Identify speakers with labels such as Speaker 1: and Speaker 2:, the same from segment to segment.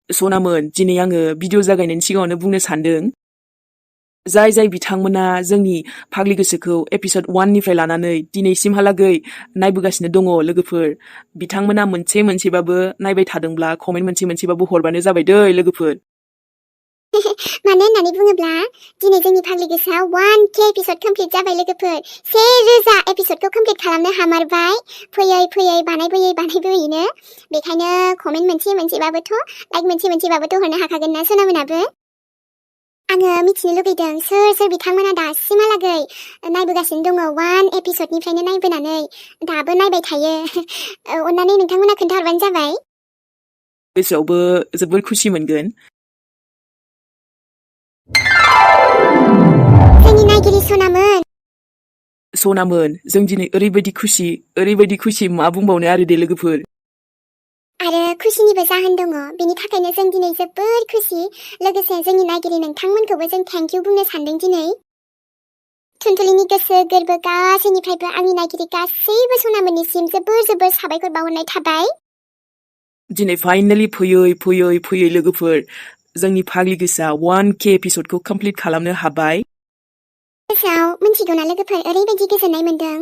Speaker 1: सनामोन दिनै आङो भिडिअ जागायनायनि सिगाङावनो बुंनो सानदों जाय बिथांमोना जोंनि फाग्लि गोसोखौ एपिसड 1 निफ्राय लानानै दिनैसिमहालागै नायबोगासिनो दङ लोगोफोर बिथांमोना मोनसेबाबो नायबाय थादोंब्ला कमेन्ट मोनसेबाबो हरबानो जाबाय दै लोगोफोर
Speaker 2: मानो होननानै बुङोब्ला दिनै जोंनि फाग्लि गोसोआ 1K एपिसड कमप्लिट जाबाय लोगोफोर 1000 एपिसडखौ कमप्लिट खालामनो हामारबाय फैयै बानायबोयैनो बेखायनो कमेन्ट मोनसेबाबोथ' लाइक मोनसेबाबोथ' हरनो हाखागोन ना सोनामोनाबो आङो मिथिनो लुगैदों सोर बिथांमोना दासिमहालागै नायबोगासिनो दङ 1 एपिसडनिफ्रायनो नायबोनानै दाबो नायबाय थायो अन्नानै नोंथांमोना खोन्थाहरबानो जाबाय
Speaker 1: गोसोआवबो जोबोर खुसि मोनगोन
Speaker 2: जोंनि नायगिरि
Speaker 1: सनामोन जों दिनै ओरैबायदि खुसि मा बुंबावनो आरो दे लोगोफोर
Speaker 2: आरो खुसिनिबो जाहोन दङ बेनि थाखायनो जों दिनै जोबोर खुसि लोगोसे जोंनि नायगिरि नोंथांमोनखौबो जों थेंक इउ बुंनो सानदों दिनै थुनथुलिनि गोसो गोरबो गासैनिफ्रायबो आंनि नायगिरि गासैबो सनामोननिसिम जोबोर साबायखर बावहरनाय थाबाय
Speaker 1: दिनै फाइनालि फैयै लोगोफोर जोंनि फाग्लि गोसोआ 1K एपिसडखौ कमप्लिट खालामनो हाबाय
Speaker 2: गोसोआव मिन्थिगौना लोगोफोर ओरैबायदि गोजोननाय मोन्दों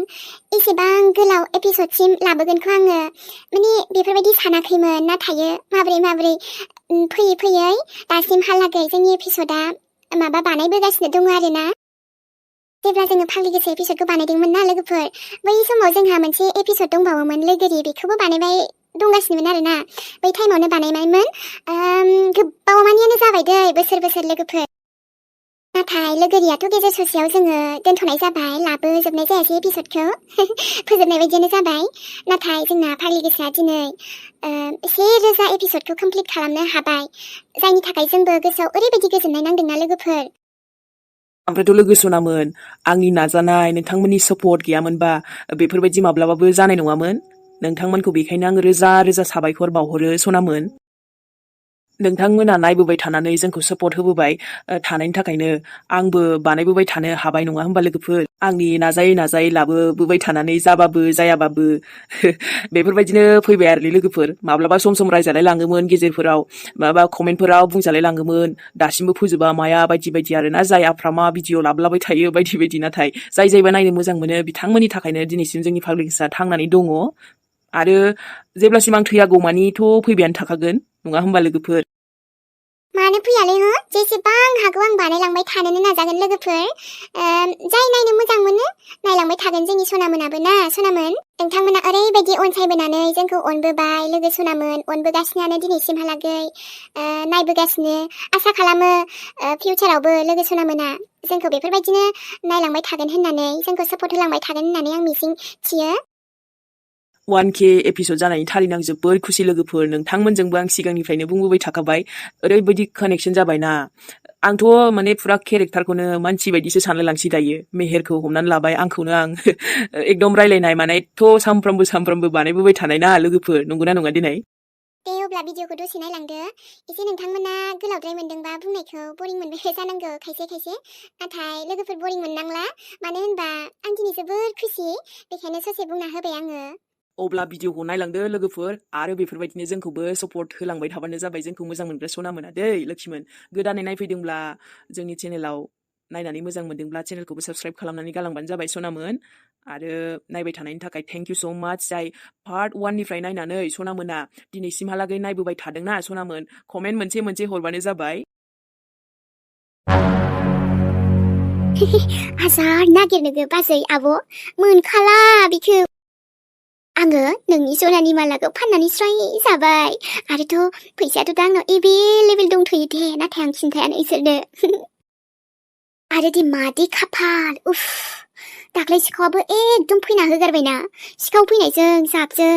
Speaker 2: एसेबां गोलाव एपिसडसिम लाबोगोनखौ आङो माने बेफोरबायदि सानाखैमोन नाथाय माबोरै फैयै दासिमहालागै जोंनि एपिसडा माबा बानायबोगासिनो दङ आरोना जेब्ला जोङो फाग्लि गोसो एपिसडखौ बानायदोंमोन ना लोगोफोर बै समाव जोंहा मोनसे एपिसड दंबावोमोन लोगोरि बेखौबो बानायबाय दंगासिनोमोन आरोना बै टाइमावनो बानायनायमोन गोबावमानियानो जाबाय दै बोसोर लोगोफोर नाथाय लोगोरियाथ' गेजेर ससेयाव जोङो दोनथ'नाय जाबाय लाबोजोबनाय जायासै एपिसडखौ फोजोबनाय बायदियानो जाबाय नाथाय जोंना फाग्लि गोसोआ दिनै 1000 एपिसडखौ कमप्लिट खालामनो हाबाय जायनि थाखाय जोंबो गोसोआव ओरैबायदि गोजोननाय नांदोंना लोगोफोर
Speaker 1: ओमफ्रायथ' लोगो सनामोन आंनि नाजानाय नोंथांमोननि सापर्ट गैयामोनबा बेफोरबायदि माब्लाबाबो जानाय नङामोन नोंथांमोनखौ बेखायनो आङो रोजा साबायखर बावहरो सनामोन नोंथांमोना नायबोबाय थानानै जोंखौ सापर्ट होबोबाय थानायनि थाखायनो आंबो बानायबोबाय थानो हाबाय नङा होमबा लोगोफोर आंनि नाजायै लाबोबोबाय थानानै जाबाबो जायाबाबो बेफोरबायदिनो फैबाय आरो लोगोफोर माब्लाबा सम रायजालाय लाङोमोन गेजेरफोराव माबा कमेन्टफोराव बुंजालाय लाङोमोन दासिमबो फोजोबा माया बायदि आरोना जाय आफ्रामा भिडिअ लाबोलाबाय थायो बायदि नाथाय जायबा नायनो मोजां मोनो बिथांमोननि थाखायनो दिनैसिम जोंनि फाग्लि गोसोआ थांनानै दङ आरो जेब्लासिम आं थैयागौमानिथ' फैबायानो थाखागोन नङा होमबा लोगोफोर
Speaker 2: मानो फैयालै हो जेसेबां हागौ आं बानायलांबाय थानोनो नाजागोन लोगोफोर जाय नायनो मोजां मोनो नायलांबाय थागोन जोंनि सनामोनाबो ना सनामोन नोंथांमोना ओरैबायदि अनसायबोनानै जोंखौ अनबोबाय लोगो सनामोन अनबोगासिनोआनो दिनैसिमहालागै नायबोगासिनो आसा खालामो फिउचारावबो लोगो सनामोना जोंखौ बेफोरबायदिनो नायलांबाय थागोन होननानै जोंखौ सापर्ट होलांबाय थागोन होननानै आं मिजिं थियो
Speaker 1: 1K एपिसड जानायनि थारैनो आं जोबोर खुसि लोगोफोर नोंथांमोनजोंबो आं सिगांनिफ्रायनो बुंबोबाय थाखाबाय ओरैबायदि कानेक्सन जाबायना आंथ' माने फुरा केरेक्टारखौनो मानसि बायदिसो सानलायलांसै दायो मेहेरखौ हमनानै लाबाय आंखौनो आं एकदम रायलायनाय मानायथ' सानफ्रामबो बानायबोबाय थानाय ना लोगोफोर नंगौना नङा दिनै
Speaker 2: दे अब्ला भिडिअखौ दसे नायलांदो एसे नोंथांमोना गोलावद्राय मोनदोंबा बुंनायखौ बोरिं मोनबाय जानांगौ खायसे नाथाय लोगोफोर बोरिं मोननांला मानो होनबा आं दिनै जोबोर खुसि बेखायनो ससे बुंना होबाय आङो
Speaker 1: अब्ला भिडिअखौ नायलांदो लोगोफोर आरो बेफोरबायदिनो जोंखौबो सापर्ट होलांबाय थाबानो जाबाय जोंखौ मोजां मोनग्रा सनामोना दै लोक्षिमोन गोदानै नायफैदोंब्ला जोंनि चेनेलाव नायनानै मोजां मोनदोंब्ला चेनेलखौबो साबस्क्राइब खालामनानै गालांबानो जाबाय सनामोन आरो नायबाय थानायनि थाखाय थेंक इउ स' माच जाय पार्ट 1 निफ्राय नायनानै सनामोना दिनैसिमहालागै नायबोबाय थादोंना सनामोन कमेन्ट मोनसे हरबानो जाबाय
Speaker 2: हाजार नागिरनोबो बाजै आब' मोनखाला बिखौ आङो नोंनि सनानि मालाखौ फाननानै स्राय जाबाय आरोथ' फैसायाथ' दा आंनाव एभेलेबेल दंथ'यो दे नाथाय आं खिन्थायानो इसोरनो आरो दि मादि खाफाल उफ दाख्लै सिखावाबो एकदम फैना होगारबायना सिखाव फैनायजों जाबजों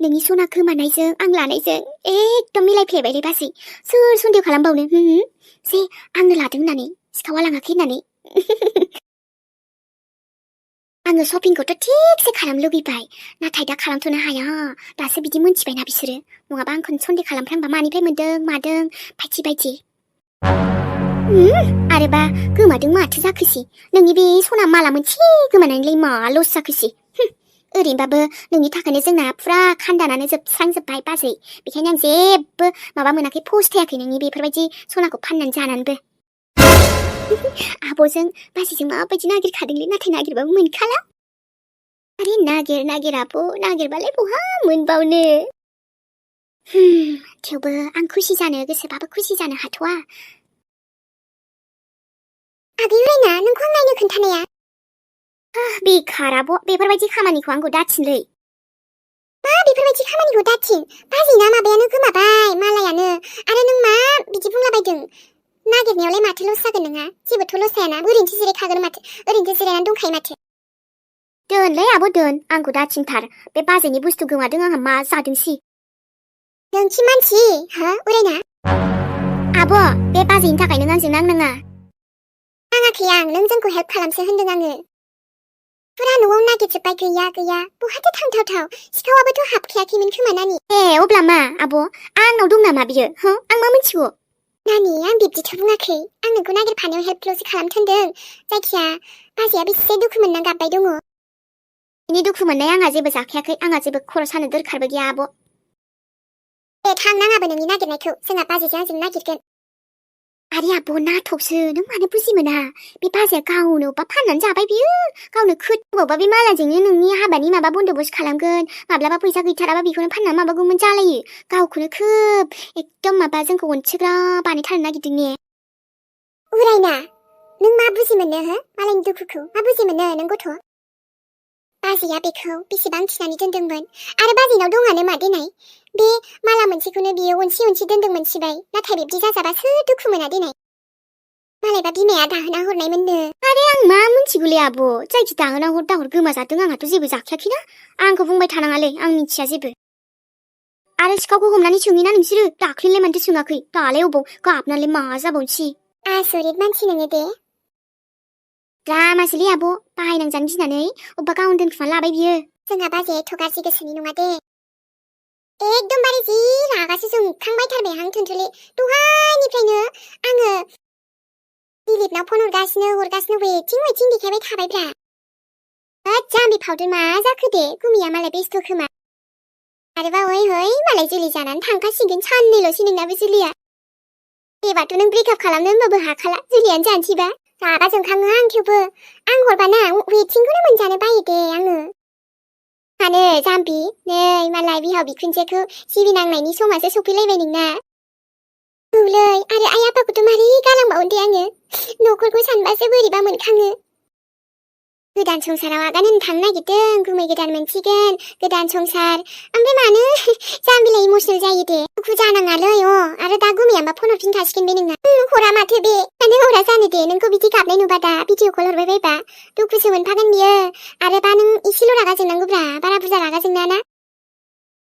Speaker 2: नोंनि सना खोमानायजों आं लानायजों एकदम मिलायफ्लेबायलै बाजै सोर सन्देह खालामबावनो जे आंनो लादों होननानै सिखावा लाङाखै होननानै आङो शपिंखौथ' थिगसे खालामनो लुगैबाय नाथाय दा खालामथ'नो हाया दासो बिदि मोनथिबायना बिसोरो नङाबा आंखौनो सन्देह खालामफ्रांबा मानिफ्राय मोन्दों मादों बायदि आरोबा गोमादों माथो जाखोसै नोंनि बे सना माला मोनसे गोमानानैलाय मा लस जाखोसै ओरैनोबाबो नोंनि थाखायनो जोंना फुरा खान्दानानो जोबस्रांजोब्बाय बाजै बेखायनो आं जेबो माबा मोनाखै फस्थायाखै नोंनि बेफोरबायदि सनाखौ फाननानै जानानैबो आब'जों बाजैजों माबायदि नागिरखादोंलै नाथाय नागिरबाबो मोनखाला अरे नागिर आब' नागिरबालाय बहा मोनबावनो थेवबो आं खुसि जानो गोसोबाबो खुसि जानो हाथ'वा आगै उरायना नोंखौ आं नायनो खोन्थानाया बेखार आब' बेफोरबायदि खामानिखौ आंखौ दाथिनलै मा बेफोरबायदि खामानिखौ दाथिन बाजैना माबायानो गोमाबाय मालायानो आरो नों मा बिदि बुंलाबायदों नागिरनायावलाय माथो लस जागोन नोंहा जेबोथ' लस जायाना ओरैनोसो जिरायखागोन माथो ओरैनोसो जिरायनानै दंखायो माथो दोनलै आब' दोन आंखौ दाथिनथार बे बाजैनि बुस्थु गोमादों आंहा मा जादोंसि नोंखि मानसि हा उरायना आब' बे बाजैनि थाखाय नों आंजों नांनाङा नाङाखै आं नों जोंखौ हेल्प खालामसो होनदों आङो फुरा न'आव नागिरजोब्बाय गैया बहाथो थांथावथाव सिखावाबोथ' हाबखायाखैमोन खोमा नानि अब्ला मा आब' आंनाव दं नामा बियो आं मा मिथिगौ नानि आं बिब्दिथ' बुङाखै आं नोंखौ नागिरफानायाव हेल्पल'सो खालामथोन्दों जायखिया बाजैया बेसे दुखु मोनना गाबबाय दङ बिनि दुखु मोननाय आंहा जेबो जाखायाखै आंहा जेबो खर' सानो दोरखारबो गैया आब' थांनाङाबो नोंनि नागिरनायखौ जोंहा बाजैजों आंजों नागिरगोन आरे आब' नाथबसो नों मानो बुजि मोना बे बाजैया गावनो अबा फाननानै जाबाय बियो गावनो खोथावबा बे मालाजोंनो नोंनि हाबानि माबा बन्दोबस्त खालामगोन माब्लाबा फैसा गैथाराबा बेखौनो फाननानै माबागौमोन जालायो गावखौनो खोब एकदम माबा जोंखौ अनथिग्रा बानायथारनो नागिरदों ने उरायना नों मा बुजि मोनो मालायनि दुखुखौ मा बुजि मोनो नों गथ' बाजैया बेखौ बेसेबां थिनानै दोनदोंमोन आरो बाजैनाव दङानो मा देनाय बे माला मोनसेखौनो बियो अनसि दोनदों मोनसिबाय नाथाय बिब्दि जाजाबा सोर दुखु मोना देनाय मालायबा बिमाया दाहोना हरनायमोननो आरे आं मा मिथिगौलै आब' जायखि दाहोना हर दाहर गोमाजादों आंहाथ' जेबो जाखायाखैना आंखौ बुंबाय थानाङालै आं मिथिया जेबो आरो सिखावखौ हमनानै सोङोना नोंसोरो दाख्लैलाय मानोथो सोङाखै दालाय अबाव गाबनालाय मा जाबावनोसै आसरित मानसि नोङो दे द्रामासोलै आब' बाहायनांजानो गिनानै अबेबा गावनो दोनखुमा लाबाय बियो जोंहा बाजैया एथ' गाज्रि गोसोनि नङा दे एकदमबारे जि रागासो जोंखांबायथारबाय आं थोनथोले दहायनिफ्रायनो आङो दिलिपनाव फन हरगासिनो वेटिं देखायबाय थाबायब्रा होद जाम्बि फावदों मा जाखो दे गुमिया मालाय बेस्थ' खोमा आरोबा है मालाय जुलि जानानै थांखासिगोन साननैल'सै नोंनाबो जुलिया एबारथ' नों ब्रेकआप खालामनो होनबाबो हाखाला जुलियानो जानोसैबा रागा जोंखाङो आं थेवबो आं हरबाना वेटिंखौनो मोनजानो बायो दे आङो मानो जाम्बि नै मालाय बिहाव बिखुनजोखौ सिबिनांनायनि समासो सफैलायबाय नोंना औलै आरो आइ आफाखौथ' मारै गालांबावनो दे आङो न'खरखौ सानबासो बोरैबा मोनखाङो गोदान संसाराव आगान होनो थांनो नागिरदों गुमै गोदान मोनसिगोन गोदान संसार ओमफ्राय मानो जाम्बिलाय इमसनेल जायो दे दुखु जानाङालै आरो दा गुमैयाबा फन हरफिन थासिगोन बे नोंना हरा माथो बे मानो हरा जानो दे नोंखौ बिदि गाबनाय नुबा दा भिडिअ कल हरबाय बायबा दुखुसो मोनफागोन बियो आरोबा नों एसेल' रागा जोंनांगौब्रा बारा बुरजा रागा जोंनाङा ना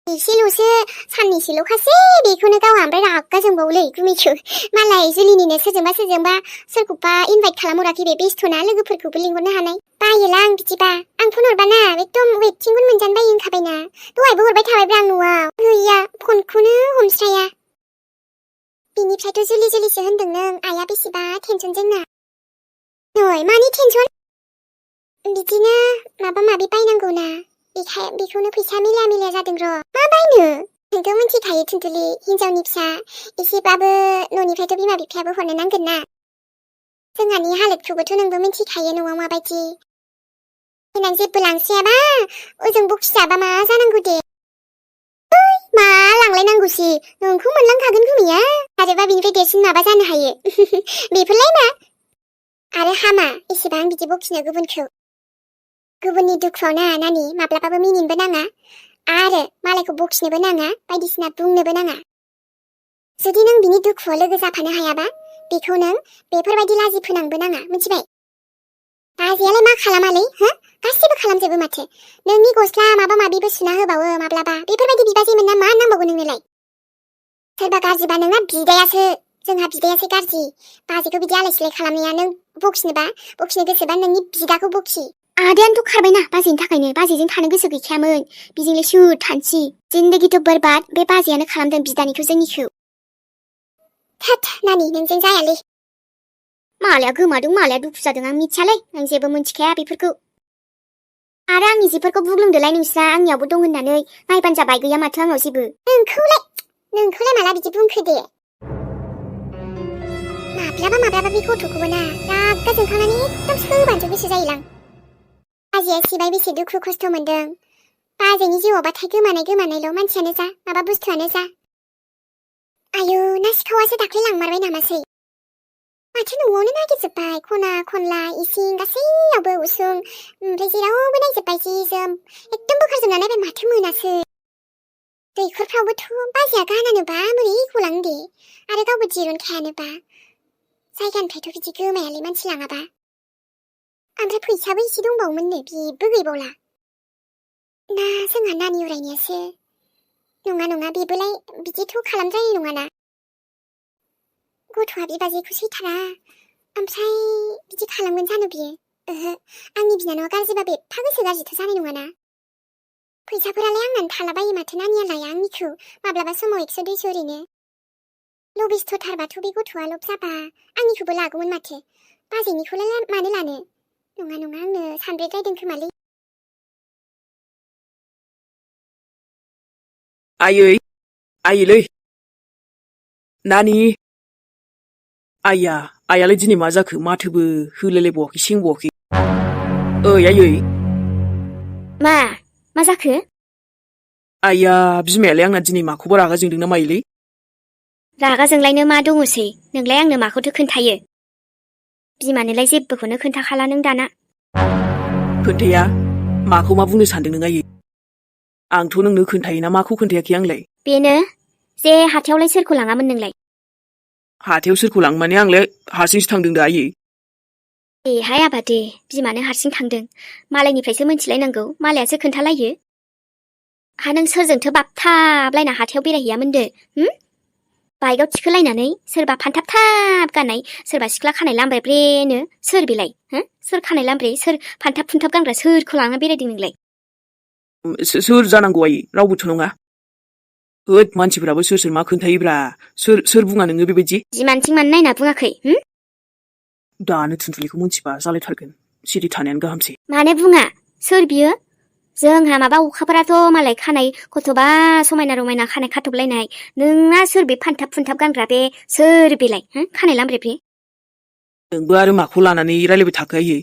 Speaker 2: एसेल'सो साननैसोल'खासै बेखौनो गावहा ओमफ्राय रागा जोंबावलै गुमैखौ मालाय जुलिनिनो सोरजोंबा सोरखौबा इनभाइट खालामहराखै बे बेस्थ'ना लोगोफोरखौबो लिंहरनो हानाय बायोला आं बिदिबा आं फन हरबाना एकदम वेटिंखौनो मोनजानो बायो होनखाबायना दहायबो हरबाय थाबायब्रा आं न'आव गैया फनखौनो हमस्राया बिनिफ्रायथ' जुलिसो होनदों नों आइया बेसेबा टेनसन जोंना नै मानि टेनसन बिदिनो माबा माबि बायनांगौना बेखौनो फैसा मिलाया जादों र' मा बायनो नोंथ' मिथिखायो थुनथुलि हिनजावनि फिसा एसेबाबो न'निफ्रायथ' बिमा बिफायाबो हरनो नांगोन ना जोंहानि हालोदखौबोथ' नोंबो मिथिखायो न'आव माबायदि देनां जेबो लांस्रायाबा ओजों बखिजाबा मा जानांगौ दे मा लांलायनांगौसि नोंखौ मोनलांखागोन गुमैया आरोबा बिनिफ्राय देरसिन माबा जानो हायो बेफोरलाय मा आरो हामा एसेबां बिदि बखिनो गुबुननि दुखुआव ना नानि माब्लाबाबो मिनिनोबो नाङा आरो मालायखौ बखिनोबो नाङा बायदिसिना बुंनोबो नाङा जुदि नों बिनि दुखुआव लोगो जाफानो हायाबा बेखौ नों बेफोरबायदि लाजि फोनांबो नाङा मिथिबाय बाजैयालाय मा खालामालै गासिबो खालामजोबो माथो नोंनि गस्ला माबा माबिबो सुना होबावो माब्लाबा बेफोरबायदि बिबाजै मोनना मा नांबावगौ नोंनोलाय सोरबा गाज्रिबा नोंना बिदायासो जोंहा बिदायासो गाज्रि बाजैखौ बिदि आलाय सिलाय खालामनाया नों बखिनो गोसोबा नोंनि बिदाखौ बखि आदायानोथ' खारबायना बाजैनि थाखायनो बाजैजों थानो गोसो गैखायामोन बिजोंलाय सोर थानसै जिन्दगिथ' बरबाद बे बाजैयानो खालामदों बिदानिखौ जोंनिखौ थोद नानि नोंजों जायालै मालाया गोमादों मालाया दुखु जादों आं मिथियालै आं जेबो मिथिखाया बेफोरखौ आरो आंनि जिफोरखौ बुग्लुंदोलाय नोंस्रा आंनियावबो दं होननानै नायबानो जाबाय गैया माथो आंनाव जेबो नोंखौलाय माला बिदि बुंखो दे माब्लाबा बे गथ'खौबो ना रागा जोंखांनानै एकदम सोबानोसो गोसो जायोलां बाजैया सिबाय बेसे दुखु खस्थ' मोनदों बाजैनि जिउआवबाथाय गोमानायल' मानसियानो जा माबा बुस्थुआनो जा आयौ ना सिखावासो दाख्लै लांमारबाय नामासै माथो न'आवनो नागिरजोब्बाय खना खनला इसिं गासैयावबो उसुं ओमफ्राय जेरावबो नायजोब्बाय जि जोम एकदम बोखारजोबना नायबाय माथो मोनासै दैखरफ्रावबोथ' बाजैया गानानोबा बोरै गलाङो दे आरो गावबो दिरुनखायानोबा जायगानिफ्रायथ' बिदि गोमायालै मानसि लाङाबा ओमफ्राय फैसाबो एसे दंबावोमोननो बेबो गैबावला ना जोंहा नानि उरायनायासो नङा बेबोलाय बिदिथ' खालामद्रायनाय नङाना गथ'आ बिबाजैखौ सैथारा ओमफ्राय बिदि खालामगोन जानो बियो ओहो आंनि बिनानावा गाज्रिबा एफा गोसो गाज्रिथ' जानाय नङाना फैसाफोरालाय आंनानो थालाबायो माथो नानिया लाया आंनिखौ माब्लाबा समाव 100-200 ओरैनो लबिस्थ'थारबाथ' बे गथ'आ लब जाबा आंनिखौबो लागौमोन माथो बाजैनिखौलाय मानो लानो नङा आंनो सानब्रेद्रायदों खोमालै
Speaker 1: आइयै नानि आइयालाय दिनै मा जाखो माथोबो होलायलायबावाखै सेंबावाखै आइयै
Speaker 2: मा जाखो
Speaker 1: आइया बिमायालाय आंना दिनै माखौबा रागा जोंदों ना मायोलै
Speaker 2: रागा जोंलायनो मा दङसै नोंलाय आंनो माखौथो खोन्थायो बिमानोलाय जेबोखौनो खोन्थाखाला नों दाना
Speaker 1: खोन्थाया माखौ मा बुंनो सानदों नों आइयै आंथ' नोंनो खोन्थायोना माखौ खोन्थायाखै आंलाय
Speaker 2: बेनो जे हाथायावलाय सोरखौ लाङामोन नोंलाय
Speaker 1: हाथायाव सोरखौ लाङो माने आंलाय हारसिंसो थांदों दा आइयै
Speaker 2: देहाय आबा दे बिमानो हारसिं थांदों मालायनिफ्रायसो मोनथिलायनांगौ मालायासो खोन्थालायो हा नों सोरजोंथो बाबथाबलायना हाथायाव बेरायहैयामोनदो बाइकआव थिखोलायनानै सोरबा फानथाब थाब गाननाय सोरबा सिख्ला खानाय लामब्रेब्रेनो सोर बेलाय सोर खानाय लामब्रे सोर फानथाब फुनथाब गानग्रा सोरखौ लाना बेरायदों नोंलाय
Speaker 1: सोर जानांगौ आइ रावबोथ' नङा होद मानसिफोराबो सोर मा खोन्थायोब्रा सोर बुङा नोङो बेबायदि
Speaker 2: जिमानथिं मानो नायना बुङाखै
Speaker 1: दानो थुनथुलिखौ मिथिबा जालायथारगोन सिरि थानायानो गाहामसै
Speaker 2: मानो बुङा सोर बियो जोंहा माबा अखाफोराथ' मालाय खानाय खथ'बा समायना रमायना खानाय खाथबलायनाय नोंना सोर बे फानथाब फुनथाब गानग्रा बे सोर बेलाय खानाय लामब्रे
Speaker 1: नोंबो आरो माखौ लानानै रायलायबाय थाखो आइयै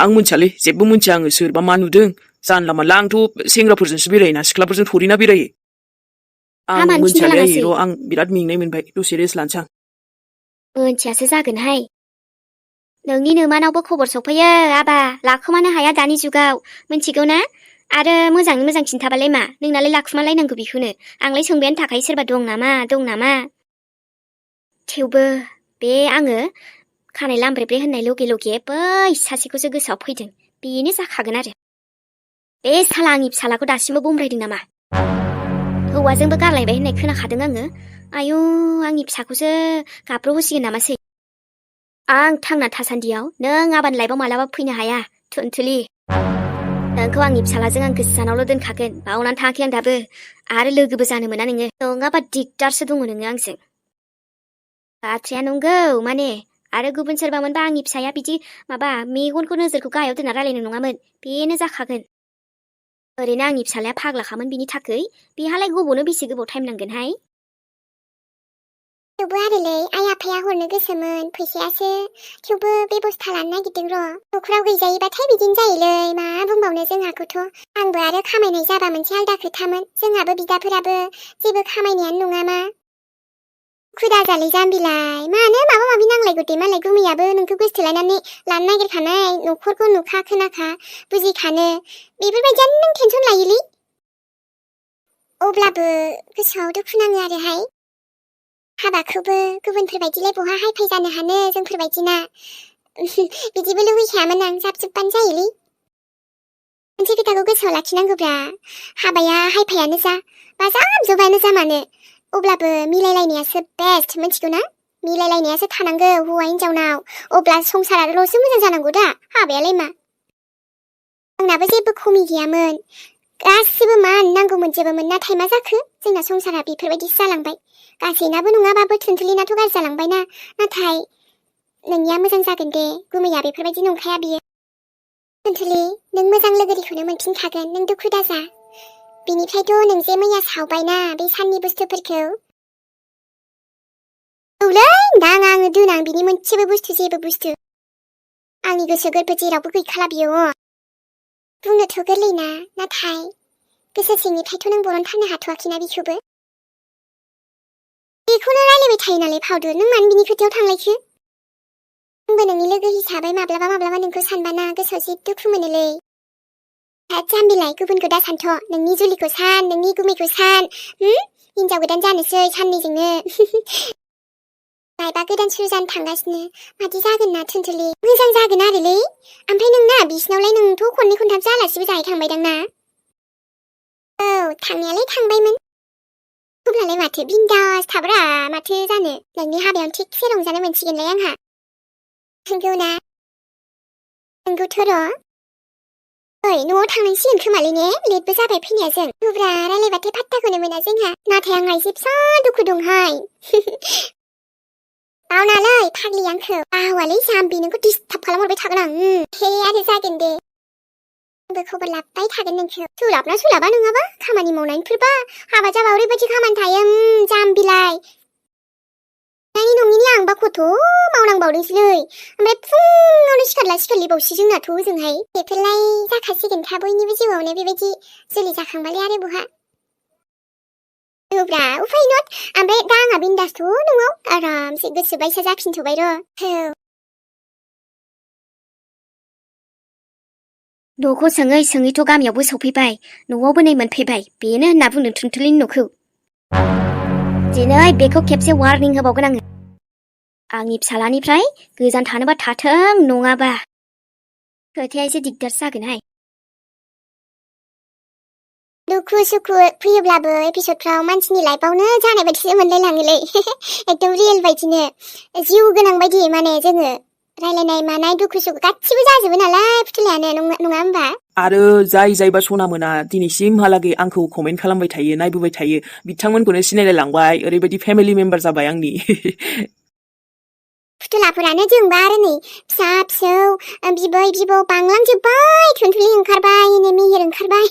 Speaker 1: आं मिथियालै जेबो मिथिया आङो सोरबा मा नुदों जानला मानला आंथ' सेंग्राफोरजोंसो बेरायोना सिख्लाफोरजों थोरिना बेरायो आं
Speaker 2: मानो
Speaker 1: मिथियालै आइयै
Speaker 2: खिन्थालाङासै
Speaker 1: र' आं बिराद मेंनाय मोनबाय दसे रेस्ट लानोसै आं
Speaker 2: मोनथियासो जागोनहाय नोंनि नोमानावबो खबर सफैयो आबा लाखोमानो हाया दानि जुगाव मिथिगौ ना आरो मोजाङै मोजां खिन्थाबालाय मा नोंनालाय लाखुमालायनांगौ बेखौनो आंलाय सोंबायानो थाखायो सोरबा दं नामा थेवबो बे आङो खानाय लामब्रेब्रे होननाय लगे बै सासेखौसो गोसोआव फैदों बेनो जाखागोन आरो बे साला आंनि फिसालाखौ दासिमबो बमब्रायदों नामा हौवाजोंबो गारलायबाय होननाय खोनाखादों आङो आयु आंनि फिसाखौसो गाबब्र' होसिगोन नामासै आं थांना थासान्दियाव नों आबान लाइफआव मालाबा फैनो हाया थुनथुलि नोंखौ आंनि फिसालाजों आं गोजानावल' दोनखागोन बावनानै थाङाखै आं दाबो आरो लोगोबो जानो मोना नोङो नङाबा दिगदारसो दङ नोङो आंजों बाथ्राया नंगौ माने आरो गुबुन सोरबा मोनबा आंनि फिसाया बिदि माबा मेगनखौ नोजोरखौ गाहायाव दोनना रायलायनो नङामोन बेनो जाखागोन ओरैनो आंनि फिसालाया फाग्लाखामोन बिनि थाखै बेहालाय गब'नो बेसे गोबाव टाइम नांगोनहाय थेवबो आरोलै आइ आफाया हरनो गोसोमोन फैसायासो थेवबो बेबस्था लानो नागिरदों र' न'खराव गैजायोबाथाय बिदिनो जायोलै मा बुंबावनो जोंहाखौथ' आंबो आरो खामायनाय जाबा मोनसे आलदा खोथामोन जोंहाबो बिदाफोराबो जेबो खामायनायानो नङामा खुदाजालै जाम्बिलाय मानो माबा माबि नांलायगौ दे मालाय गुमैयाबो नोंखौ गोसथोलायनानै लानो नागिरखानाय न'खरखौ नुखा खोनाखा बुजिखानो बेफोरबायदियानो नों टेनसन लायोलै अब्लाबो गोसोआव दुखु नाङो आरोहाय हाबाखौबो गुबुनफोरबायदिलाय बहा हायफाय जानो हानो जोंफोरबायदिना बिदिबो लुबैखायामोन आं जाबजोब्बानो जायोलै मोनसे खोथाखौ गोसोआव लाखिनांगौब्रा हाबाया हायफायानो जा बा जाबजोबानो जा मानो अब्लाबो मिलायलायनायासो बेस्ट मिथिगौ ना मिलायलायनायासो थानांगौ हौवा हिनजावनाव अब्ला संसाराल'सो मोजां जानांगौ दा हाबायालाय मा आंनाबो जेबो खमि गैयामोन गासिबो मा नांगौ मोनजोबोमोन नाथाय मा जाखो जोंना संसारा बेफोरबायदिसो जालांबाय गासैनाबो नङाबाबो थुनथुलिनाथ' गाज्रि जालांबायना नाथाय नोंनिया मोजां जागोन दे गुमैया बेफोरबायदि नंखाया बियो Tuntuli, nों मोजां लोगोरिखौनो मोनफिनखागोन, नों दुखु दाजा। बिनिफ्रायथ' नों जे मैया सावबायना बे साननि बुस्थुफोरखौ। औलै नाङा आङो दोनां बिनि मोनसेबो बुस्थु जेबो बुस्थु। आंनि गोसो गोरबो जेरावबो गैखाला बियो। बुंनोथ' गोरलैना, नाथाय गोसो सिंनिफ्रायथ' नों बरनथारनो हाथ'वाखैना बिखौबो। बेखौनो रायलायबाय थायो नालाय फावदु, नों मानो बिनि खोथायाव थांलायखो? आंबो नोंनि लोगो हिसाबै माब्लाबा माब्लाबा नोंखौ सानबाना गोसोआव जि दुखु मोनोलै। जाम्बिलाय गुबुनखौ दा सानथ', नोंनि जुलिखौ सान, नोंनि गुमैखौ सान, हिनजाव गोदान जानोसै साननैजोंनो। लाइफआ गोदान सुरु जानो थांगासिनो, मादि जागोन ना थुनथुलि, मोजां जागोन आरोलै। ओमफ्राय नोंना बिसिनावलाय नोंथ' खननै खनथामसो आलासिबो जाहैखांबायदां ना? औ, थांनायालाय थांबायमोन। अब्लालाय माथो बिन्दास थाब्रा, माथो जानो, नोंनि हाबायावनो थिगसे रंजानो मोनसिगोनलाय आंहा। नंगौ ना? नंगौथ' र'। ओइ, न'आव थांनांसिगोन खोमालै ने, लेटबो जाबाय फैनाया जों। दुब्रा रायलायबाथाय पात्ताखौनो मोना जोंहा, नाथाय आंहा एसे फिसा दुखु दंहाय। बावनालै फाग्लि आंखौ, बावालै जाम्बि नोंखौ डिस्टार्ब खालामहरबाय थागोन आं। हे आरो जागोन दे। आंबो खबर लाबाय थागोन नोंखौ। सोलाबना सोलाबा नङाबा, खामानि मावनायनिफोरबा, हाबा जाबा ओरैबायदि खामानि थायो, जाम्बिलाय। नङिनि आंबा खथ' मावनांबावदोंसोलै, ओमफ्राय फुङावनो सिखारला सिखारलिबावसो जोंनाथ' ओजोंहाय। बेफोरलाय जाखासिगोनखा बयनिबो जिउआवनो बेबायदि जुलि जाखांबालाय आरो बहा। औब्रा उफाय नट, ओमफ्राय दा आंहा बिन्दासथ' न'आव, आरामसे गोसो बायसा जाफिनथ'बाय र'। औ।
Speaker 3: न'खौ सोङै सोङैथ' गामियावबो सफैबाय, न'आवबो नै मोनफैबाय, बेनो होनना बुंदों थुनथुलिनि न'खौ। दिनै बेखौ खेबसे वार्निं होबावगोन आङो। आंनि फिसालानिफ्राय गोजान थानोबा थाथों, नङाबा खोथाया एसे दिगदारसो जागोनहाय।
Speaker 2: दुखु सुखु फैयोब्लाबो एपिसडफ्राव मानसिनि लाइफआवनो जानाय बायदिसो मोनलायलाङोलै। एकदम रियेल बायदिनो, जिउ गोनां बायदि माने जोङो रायलायनाय मानाय दुखु सुखु गासिबो जाजोबो नालाय फुथुलायानो, नङा होमबा?
Speaker 1: आरो जायबा सना मोना दिनैसिमहालागै आंखौ कमेन्ट खालामबाय थायो, नायबोबाय थायो, बिथांमोनखौनो सिनायलायलांबाय, ओरैबायदि फेमिलि मेम्बार जाबाय आंनि।
Speaker 2: फुथुलाफोरानो जोंबा आरो नै फिसा फिसौ बिबै बिबौ बांलांजोब्बाय, थुनथुलि ओंखारबाय, मेहेर ओंखारबाय।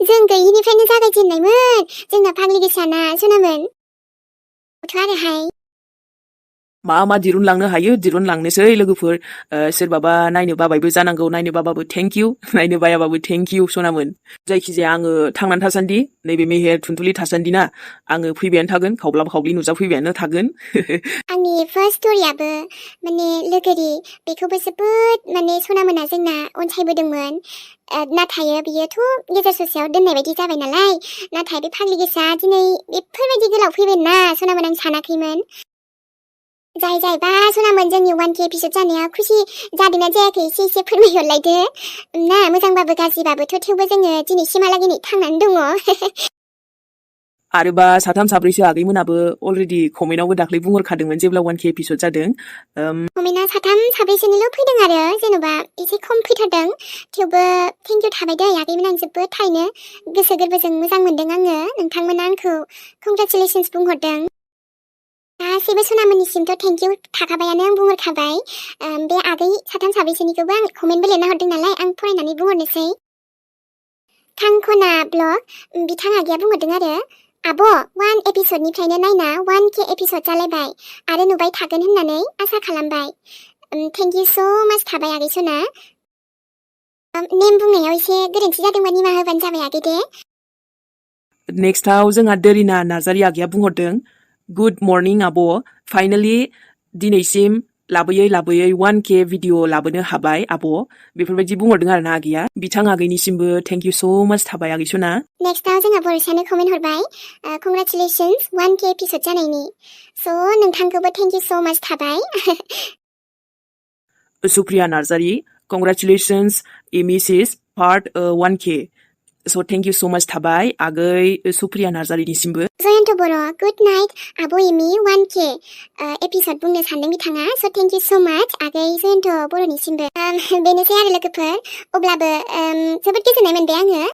Speaker 2: जों गैयिनिफ्रायनो जागायजेननायमोन जोंना फाग्लि गोसाना सनामोन। आरोहाय
Speaker 1: मा दिरुनलांनो हायो दिरुनलांनोसै लोगोफोर। सोरबाबा नायनो बाबायबो जानांगौ, नायनो बाबाबो थेंक इउ, नायनो बायाबाबो थेंक इउ सनामोन। जायखिजाया आङो थांनानै थासान्दि, नैबे मेहेर थुनथुलि थासान्दि ना, आङो फैबायानो थागोन, खावब्ला खावब्लि नुजाफैबायानो थागोन।
Speaker 2: आंनि फार्स्ट स्ट'रियाबो माने लोगोरि, बेखौबो जोबोद माने सनामोना जोंना अनसायबोदोंमोन। नाथाय बियोथ' गेजेर ससेयाव दोननाय बायदि जाबाय नालाय, नाथाय बे फाग्लि गोसा दिनै बेफोरबायदि गोलाव फैगोन ना सनामोन आं सानाखैमोन। जायबा सनामोन जोंनि 1K एपिसड जानाया खुसि जादोंना जायाखै एसे फोरमायहरलायदो ना, मोजांबाबो गाज्रिबाबोथ' थेवबो जोङो दिनैसिमहालागै नै थांनानै दङ।
Speaker 1: आरोबा साथाम साब्रैसो आगैमोनाबो अलरेडि कमेन्टआवबो दाख्लै बुंहरखादोंमोन जेब्ला 1K एपिसड जादों।
Speaker 2: कमेन्टआ साथाम साब्रैसोनिल' फैदों आरो, जेन'बा एसे खम फैथारदों, थेवबो थेंक इउ थाबाय दै आगैमोन, आं जोबोद थारैनो गोसो गोरबोजों मोजां मोनदों आङो, नोंथांमोना आंखौ कंग्रेचुलेसन्स बुंहरदों। गासैबो सनामोननिसिमथ' थेंक इउ थाखाबायानो, आं बुंहरखाबाय। बे आगै साथाम साब्रैसोनिखौबो आं कमेन्टबो लिरना हरदों नालाय, आं फरायनानै बुंहरनोसै। थांखना ब्लग बिथां आगैया बुंहरदों आरो, आब' 1 एपिसडनिफ्रायनो नायना 1K एपिसड जालायबाय आरो नुबाय थागोन होननानै आसा खालामबाय। थेंक इउ स' माच थाबाय आगै सना। नेम बुंनायाव एसे गोरोन्थि जादोंबा निमाहा होबानो जाबाय आगै दे।
Speaker 1: नेक्स्टआव जोंहा दोरिना नार्जारि आगैया बुंहरदों, गुड मर्निं आब', फाइनेलि दिनैसिम लाबोयै 1K भिडिअ लाबोनो हाबाय आब', बेफोरबायदि बुंहरदों आरो ना आगैया। बिथां आगैनिसिमबो थेंक इउ स' माच थाबाय आगै सना।
Speaker 2: नेक्स्टआव जोंहा बर'सानो कमेन्ट हरबाय, कंग्रेचुलेसन्स 1K एपिसड जानायनि, स' नोंथांखौबो थेंक इउ स' माच थाबाय।
Speaker 1: सुप्रिया नार्जारि, कंग्रेचुलेसन्स एमि सिस पार्ट 1K, स' थेंक इउ स' माच थाबाय आगै सुप्रिया नार्जारिनिसिमबो।
Speaker 2: जयन्त बर' गुड नाइट आब' एमि 1K एपिसड बुंनो सानदों बिथाङा, स' थेंक इउ स' माच आगै जयन्त बर'निसिमबो। बेनोसै आरो लोगोफोर, अब्लाबो जोबोद गोजोननाय मोनबाय आङो